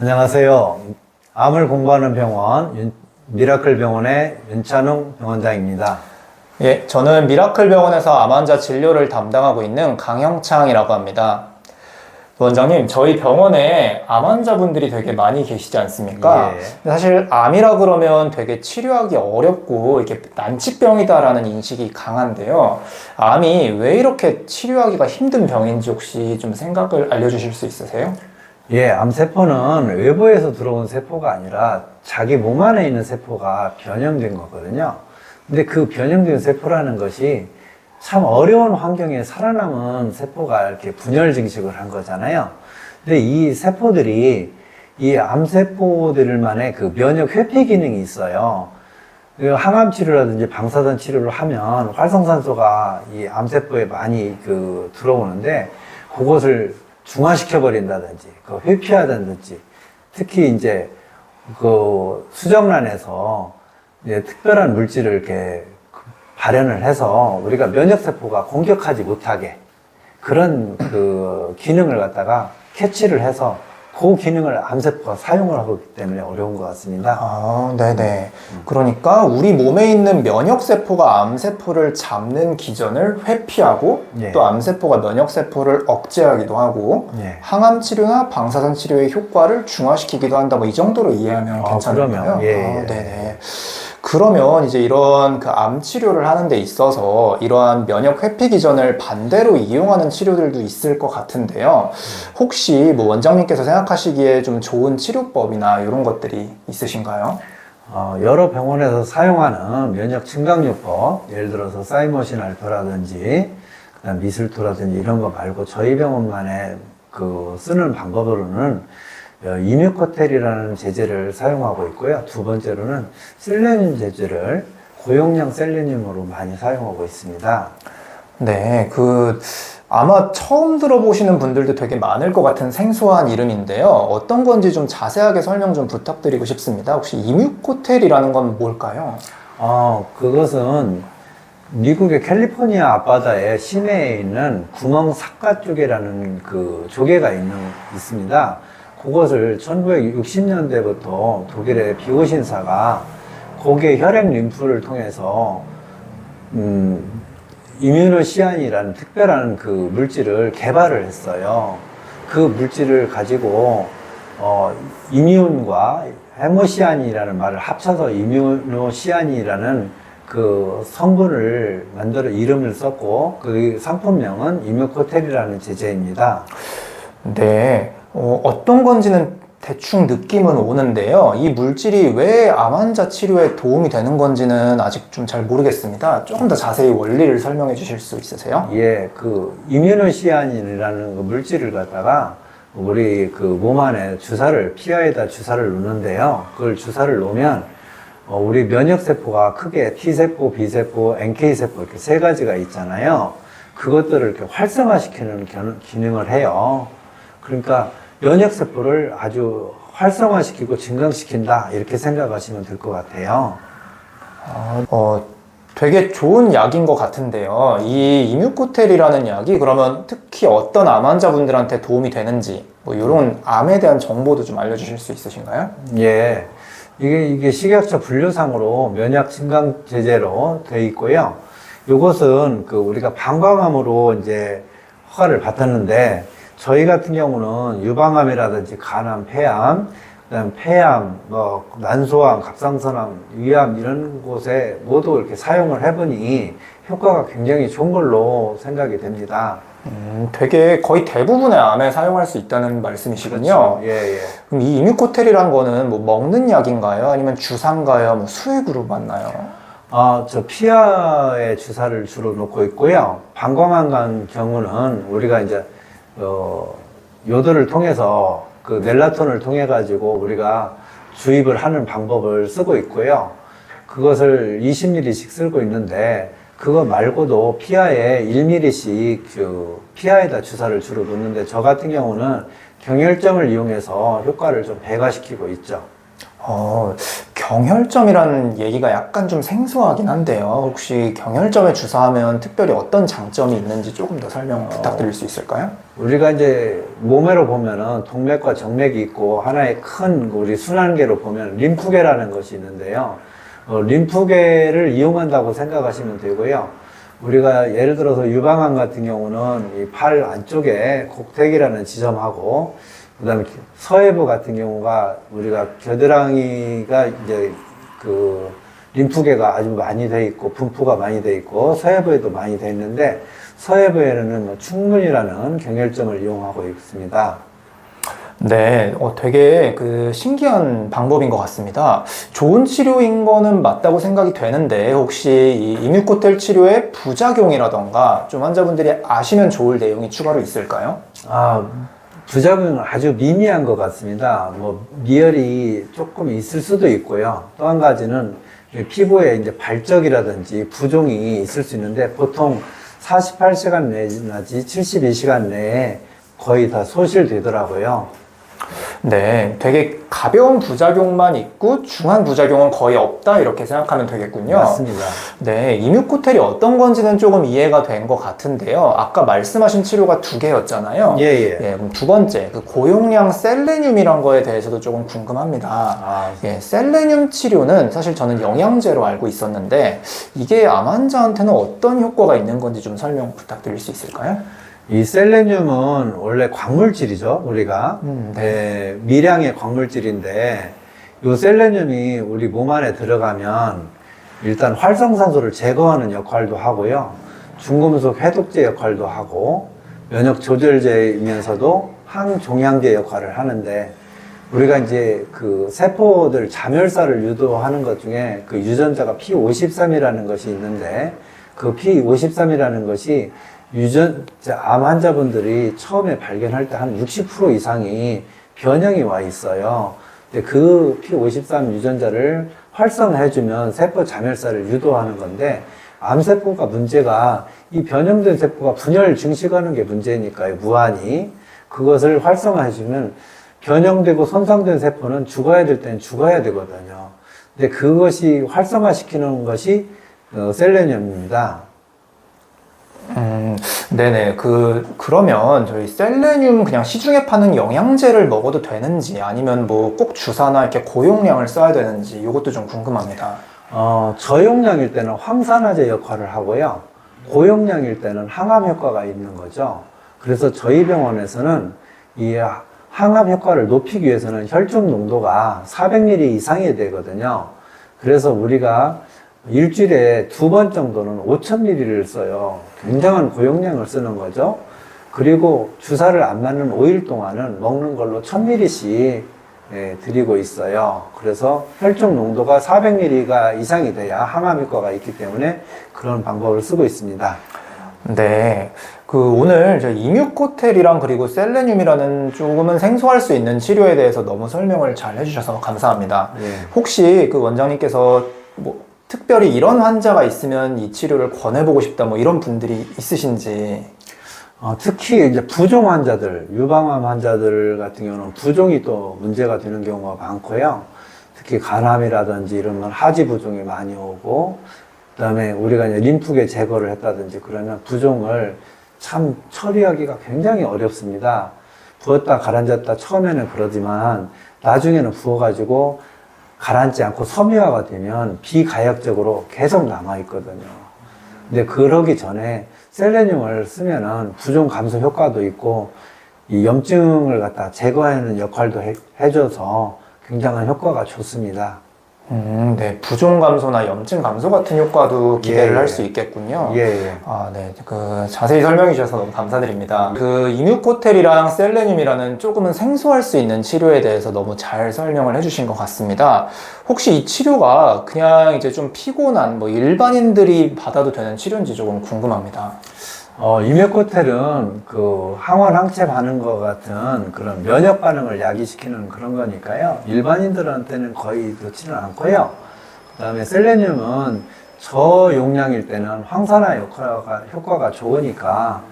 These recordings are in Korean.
안녕하세요. 암을 공부하는 병원 미라클 병원의 윤찬웅 병원장입니다. 예, 저는 미라클 병원에서 암 환자 진료를 담당하고 있는 강형창이라고 합니다. 원장님, 저희 병원에 암 환자분들이 되게 많이 계시지 않습니까? 예. 사실 암이라 그러면 되게 치료하기 어렵고 이렇게 난치병이다라는 인식이 강한데요. 암이 왜 이렇게 치료하기가 힘든 병인지 혹시 좀 생각을 알려주실 수 있으세요? 예, 암세포는 외부에서 들어온 세포가 아니라 자기 몸 안에 있는 세포가 변형된 거거든요. 근데 그 변형된 세포라는 것이 참 어려운 환경에 살아남은 세포가 이렇게 분열 증식을 한 거잖아요. 근데 이 세포들이 이 암세포들만의 그 면역 회피 기능이 있어요. 항암 치료라든지 방사선 치료를 하면 활성산소가 이 암세포에 많이 들어오는데 그것을 중화시켜 버린다든지 회피하다든지 특히 이제 수정란에서 이제 특별한 물질을 이렇게 발현을 해서 우리가 면역세포가 공격하지 못하게 그런 기능을 갖다가 캐치를 해서 그 기능을 암세포가 사용을 하고 있기 때문에 어려운 것 같습니다. 아, 네네. 그러니까 우리 몸에 있는 면역세포가 암세포를 잡는 기전을 회피하고 예. 또 암세포가 면역세포를 억제하기도 하고 예. 항암 치료나 방사선 치료의 효과를 중화시키기도 한다. 뭐 이 정도로 이해하면 괜찮을까요? 그러면, 예. 아, 네네. 그러면 이제 이런 암 치료를 하는 데 있어서 이러한 면역 회피 기전을 반대로 이용하는 치료들도 있을 것 같은데요. 혹시 뭐 원장님께서 생각하시기에 좀 좋은 치료법이나 이런 것들이 있으신가요? 여러 병원에서 사용하는 면역 증강요법, 예를 들어서 사이머신 알파라든지 그다음 미슬토라든지 이런 거 말고 저희 병원만의 쓰는 방법으로는 이뮤코텔이라는 제제를 사용하고 있고요. 두 번째로는 셀레늄 제제를 고용량 셀레늄으로 많이 사용하고 있습니다. 네, 아마 처음 들어보시는 분들도 되게 많을 것 같은 생소한 이름인데요. 어떤 건지 좀 자세하게 설명 좀 부탁드리고 싶습니다. 혹시 이뮤코텔이라는 건 뭘까요? 그것은 미국의 캘리포니아 앞바다의 시내에 있는 구멍 삭가 조개라는 조개가 있습니다. 그것을 1960년대부터 독일의 비오신사가 고개 혈액 림프를 통해서 이뮤노시안이라는 특별한 물질을 개발을 했어요. 그 물질을 가지고 이뮨과 헤모시안이라는 말을 합쳐서 이뮤노시안이라는 성분을 만들어 이름을 썼고 그 상품명은 이뮤코텔이라는 제제입니다. 네, 어떤 건지는 대충 느낌은 오는데요. 이 물질이 왜 암 환자 치료에 도움이 되는 건지는 아직 좀 잘 모르겠습니다. 조금 더 자세히 원리를 설명해 주실 수 있으세요? 예, 이뮤노시안이라는 물질을 갖다가 우리 몸 안에 피하에다 주사를 놓는데요. 그걸 주사를 놓으면 우리 면역세포가 크게 T세포, B세포, NK세포 이렇게 세 가지가 있잖아요. 그것들을 이렇게 활성화시키는 기능을 해요. 그러니까 면역세포를 아주 활성화시키고 증강시킨다 이렇게 생각하시면 될 것 같아요. 되게 좋은 약인 것 같은데요. 이 이뮤코텔이라는 약이 그러면 특히 어떤 암 환자분들한테 도움이 되는지 뭐 이런 암에 대한 정보도 좀 알려주실 수 있으신가요? 예, 이게 식약처 분류상으로 면역 증강 제제로 되어 있고요. 이것은 우리가 방광암으로 이제 허가를 받았는데 저희 같은 경우는 유방암이라든지 간암, 폐암, 그다음 폐암, 난소암, 갑상선암, 위암 이런 곳에 모두 이렇게 사용을 해보니 효과가 굉장히 좋은 걸로 생각이 됩니다. 되게 거의 대부분의 암에 사용할 수 있다는 말씀이시군요. 그렇죠. 예, 예. 그럼 이 이뮤코텔이란 거는 뭐 먹는 약인가요? 아니면 주사인가요? 뭐 수액으로 맞나요? 저 피하에 주사를 주로 놓고 있고요. 방광암 같은 경우는 우리가 이제 요도를 통해서 멜라톤을 통해 가지고 우리가 주입을 하는 방법을 쓰고 있고요. 그것을 20ml씩 쓰고 있는데 그거 말고도 피하에 1ml씩 피하에다 주사를 주로 놓는데 저 같은 경우는 경혈점을 이용해서 효과를 좀 배가시키고 있죠. 경혈점이라는 얘기가 약간 좀 생소하긴 한데요. 혹시 경혈점에 주사하면 특별히 어떤 장점이 있는지 조금 더 설명 부탁드릴 수 있을까요? 우리가 이제 몸으로 보면은 동맥과 정맥이 있고 하나의 큰 우리 순환계로 보면 림프계라는 것이 있는데요. 림프계를 이용한다고 생각하시면 되고요. 우리가 예를 들어서 유방암 같은 경우는 이 팔 안쪽에 곡택이라는 지점하고 그다음에 서해부 같은 경우가 우리가 겨드랑이가 이제 그 림프계가 아주 많이 돼 있고 분포가 많이 돼 있고 서해부에도 많이 돼 있는데 서해부에는 뭐 충문이라는 경혈점을 이용하고 있습니다. 네, 되게 신기한 방법인 것 같습니다. 좋은 치료인 거는 맞다고 생각이 되는데 혹시 이 이뮤코텔 치료의 부작용이라던가 좀 환자분들이 아시면 좋을 내용이 추가로 있을까요? 부작용은 아주 미미한 것 같습니다. 뭐 미열이 조금 있을 수도 있고요. 또 한 가지는 피부에 이제 발적이라든지 부종이 있을 수 있는데 보통 48시간 내지 72시간 내에 거의 다 소실되더라고요. 네, 되게 가벼운 부작용만 있고 중한 부작용은 거의 없다 이렇게 생각하면 되겠군요. 맞습니다. 네, 이뮤코텔이 어떤 건지는 조금 이해가 된 것 같은데요. 아까 말씀하신 치료가 두 개였잖아요. 예. 그럼 두 번째, 고용량 셀레늄이란 거에 대해서도 조금 궁금합니다. 셀레늄 치료는 사실 저는 영양제로 알고 있었는데 이게 암 환자한테는 어떤 효과가 있는 건지 좀 설명 부탁드릴 수 있을까요? 이 셀레늄은 원래 광물질이죠, 우리가. 미량의 광물질인데, 이 셀레늄이 우리 몸 안에 들어가면 일단 활성산소를 제거하는 역할도 하고요. 중금속 해독제 역할도 하고, 면역 조절제이면서도 항종양제 역할을 하는데, 우리가 이제 그 세포들 자멸사를 유도하는 것 중에 그 유전자가 P53이라는 것이 있는데, 그 P53이라는 것이 암 환자분들이 처음에 발견할 때 한 60% 이상이 변형이 와 있어요. 근데 그 P53 유전자를 활성화해주면 세포 자멸사를 유도하는 건데, 암세포가 문제가 이 변형된 세포가 분열 증식하는 게 문제니까요, 무한히. 그것을 활성화해주면 변형되고 손상된 세포는 죽어야 될 때는 죽어야 되거든요. 근데 그것이 활성화시키는 것이 셀레늄입니다. 네네. 그러면 저희 셀레늄 그냥 시중에 파는 영양제를 먹어도 되는지 아니면 뭐 꼭 주사나 이렇게 고용량을 써야 되는지 이것도 좀 궁금합니다. 저용량일 때는 황산화제 역할을 하고요. 고용량일 때는 항암 효과가 있는 거죠. 그래서 저희 병원에서는 이 항암 효과를 높이기 위해서는 혈중 농도가 400ml 이상이 되거든요. 그래서 우리가 일주일에 2번 정도는 5,000ml를 써요. 굉장한 고용량을 쓰는 거죠. 그리고 주사를 안 맞는 5일 동안은 먹는 걸로 1,000ml씩 드리고 있어요. 그래서 혈중 농도가 400ml가 이상이 돼야 항암 효과가 있기 때문에 그런 방법을 쓰고 있습니다. 네. 오늘 저희 이뮤코텔이랑 그리고 셀레늄이라는 조금은 생소할 수 있는 치료에 대해서 너무 설명을 잘 해주셔서 감사합니다. 혹시 원장님께서 뭐 특별히 이런 환자가 있으면 이 치료를 권해보고 싶다 뭐 이런 분들이 있으신지? 특히 이제 부종 환자들, 유방암 환자들 같은 경우는 부종이 또 문제가 되는 경우가 많고요. 특히 간암이라든지 이런 건 하지 부종이 많이 오고, 그 다음에 우리가 이제 림프계 제거를 했다든지 그러면 부종을 참 처리하기가 굉장히 어렵습니다. 부었다 가라앉았다 처음에는 그러지만 나중에는 부어가지고 가라앉지 않고 섬유화가 되면 비가역적으로 계속 남아있거든요. 근데 그러기 전에 셀레늄을 쓰면은 부종 감소 효과도 있고 이 염증을 갖다 제거하는 역할도 해줘서 굉장한 효과가 좋습니다. 네. 부종 감소나 염증 감소 같은 효과도 기대를 할 수 있겠군요. 네. 자세히 설명해 주셔서 너무 감사드립니다. 이뮤코텔이랑 셀레늄이라는 조금은 생소할 수 있는 치료에 대해서 너무 잘 설명을 해주신 것 같습니다. 혹시 이 치료가 그냥 이제 좀 피곤한 뭐 일반인들이 받아도 되는 치료인지 조금 궁금합니다. 이뮤코텔은 항원 항체 반응과 같은 그런 면역 반응을 야기시키는 그런 거니까요. 일반인들한테는 거의 넣지는 않고요. 그 다음에 셀레늄은 저용량일 때는 황산화 효과가 좋으니까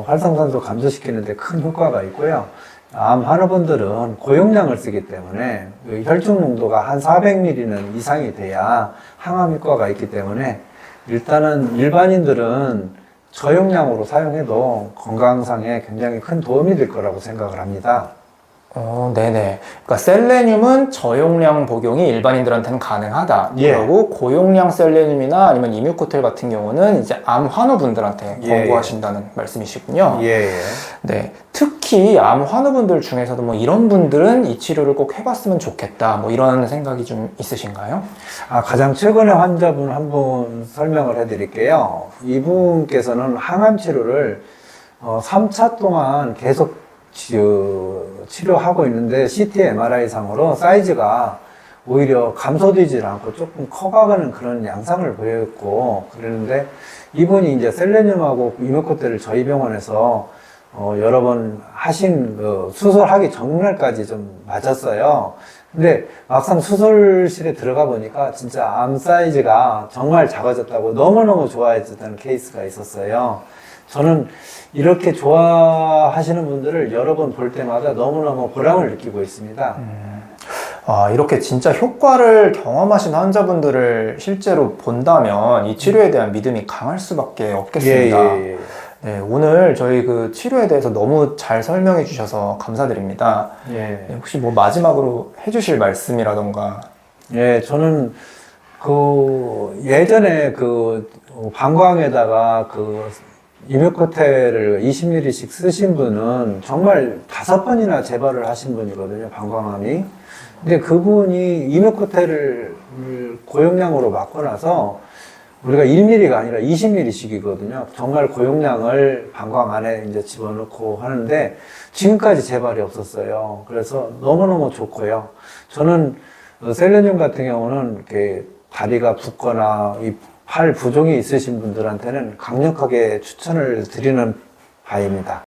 활성산소 감소시키는데 큰 효과가 있고요. 암 환우분들은 고용량을 쓰기 때문에 그 혈중 농도가 한 400ml는 이상이 돼야 항암 효과가 있기 때문에 일단은 일반인들은 저용량으로 사용해도 건강상에 굉장히 큰 도움이 될 거라고 생각을 합니다. 네네. 그러니까 셀레늄은 저용량 복용이 일반인들한테는 가능하다. 예. 그리고 고용량 셀레늄이나 아니면 이뮤코텔 같은 경우는 이제 암 환우분들한테 예. 권고하신다는 말씀이시군요. 예. 네. 특히 암 환우분들 중에서도 뭐 이런 분들은 이 치료를 꼭 해봤으면 좋겠다. 뭐 이런 생각이 좀 있으신가요? 가장 최근에 환자분 한 분 설명을 해드릴게요. 이분께서는 항암 치료를 3차 동안 계속 치료하고 있는데 CT, MRI 상으로 사이즈가 오히려 감소되질 않고 조금 커가는 그런 양상을 보였고 그랬는데 이분이 이제 셀레늄하고 이뮤코텔을 저희 병원에서 여러 번 하신 수술하기 전날까지 좀 맞았어요. 근데 막상 수술실에 들어가 보니까 진짜 암 사이즈가 정말 작아졌다고 너무너무 좋아했던 케이스가 있었어요. 저는 이렇게 좋아하시는 분들을 여러 번 볼 때마다 너무너무 보람을 느끼고 있습니다. 이렇게 진짜 효과를 경험하신 환자분들을 실제로 본다면 이 치료에 대한 믿음이 강할 수밖에 없겠습니다. 예. 네, 오늘 저희 그 치료에 대해서 너무 잘 설명해 주셔서 감사드립니다. 예. 네, 혹시 뭐 마지막으로 해주실 말씀이라던가. 예, 저는 예전에 방광에다가 이뮤코텔을 20ml씩 쓰신 분은 정말 5번이나 재발을 하신 분이거든요, 방광암이. 근데 그분이 이뮤코텔을 고용량으로 맞고 나서 우리가 1ml가 아니라 20ml씩이거든요. 정말 고용량을 방광 안에 이제 집어넣고 하는데 지금까지 재발이 없었어요. 그래서 너무너무 좋고요. 저는 셀레늄 같은 경우는 이렇게 다리가 붓거나 이 팔 부종이 있으신 분들한테는 강력하게 추천을 드리는 바입니다.